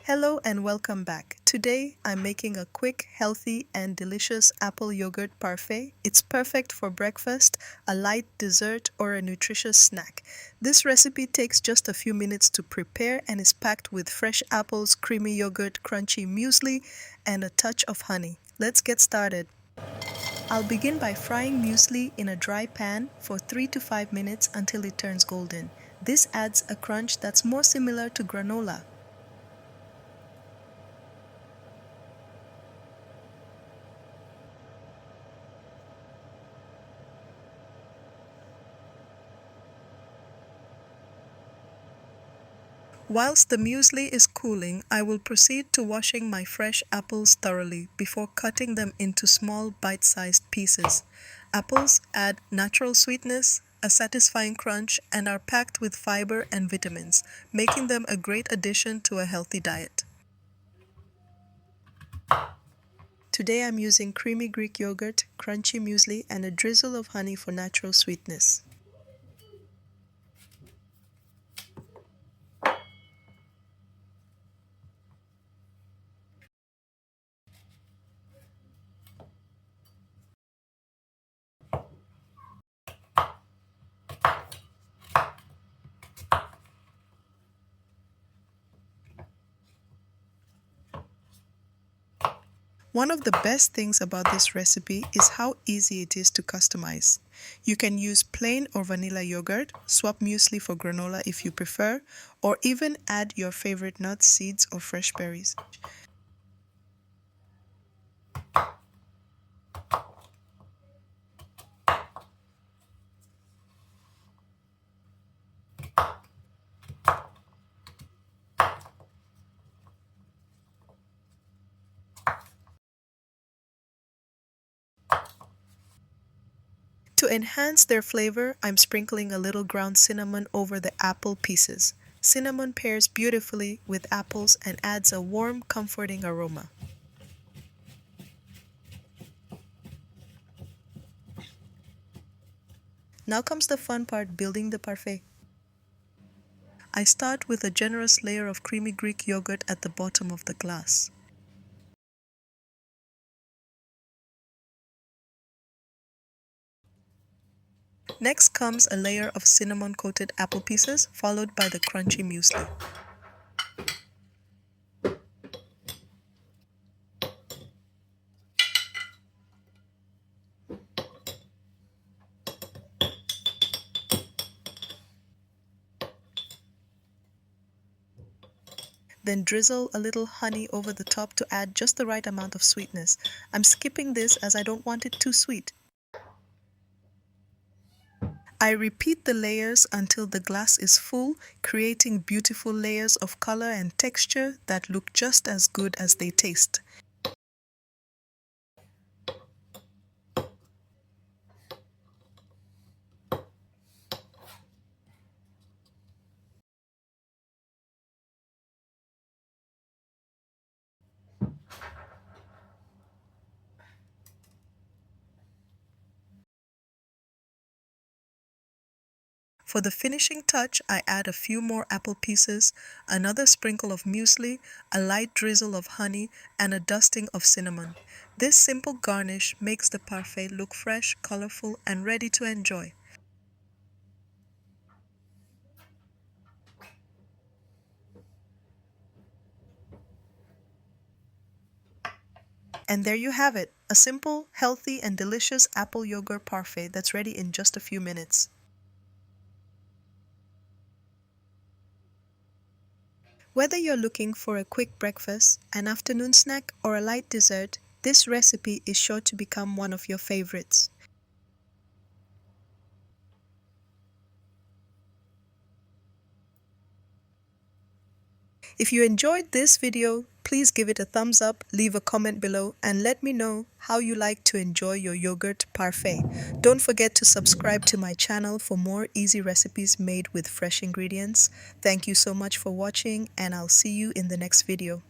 Hello and welcome back. Today I'm making a quick, healthy and delicious apple yogurt parfait. It's perfect for breakfast, a light dessert or a nutritious snack. This recipe takes just a few minutes to prepare and is packed with fresh apples, creamy yogurt, crunchy muesli and a touch of honey. Let's get started. I'll begin by frying muesli in a dry pan for 3 to 5 minutes until it turns golden. This adds a crunch that's more similar to granola. Whilst the muesli is cooling, I will proceed to washing my fresh apples thoroughly before cutting them into small bite-sized pieces. Apples add natural sweetness, a satisfying crunch, and are packed with fiber and vitamins, making them a great addition to a healthy diet. Today I'm using creamy Greek yogurt, crunchy muesli, and a drizzle of honey for natural sweetness. One of the best things about this recipe is how easy it is to customize. You can use plain or vanilla yogurt, swap muesli for granola if you prefer, or even add your favorite nuts, seeds, or fresh berries. To enhance their flavor, I'm sprinkling a little ground cinnamon over the apple pieces. Cinnamon pairs beautifully with apples and adds a warm, comforting aroma. Now comes the fun part, building the parfait. I start with a generous layer of creamy Greek yogurt at the bottom of the glass. Next comes a layer of cinnamon-coated apple pieces, followed by the crunchy muesli. Then drizzle a little honey over the top to add just the right amount of sweetness. I'm skipping this as I don't want it too sweet. I repeat the layers until the glass is full, creating beautiful layers of color and texture that look just as good as they taste. For the finishing touch, I add a few more apple pieces, another sprinkle of muesli, a light drizzle of honey, and a dusting of cinnamon. This simple garnish makes the parfait look fresh, colorful, and ready to enjoy. And there you have it, a simple, healthy, and delicious apple yogurt parfait that's ready in just a few minutes. Whether you're looking for a quick breakfast, an afternoon snack, or a light dessert, this recipe is sure to become one of your favorites. If you enjoyed this video, please give it a thumbs up, leave a comment below, and let me know how you like to enjoy your yogurt parfait. Don't forget to subscribe to my channel for more easy recipes made with fresh ingredients. Thank you so much for watching, and I'll see you in the next video.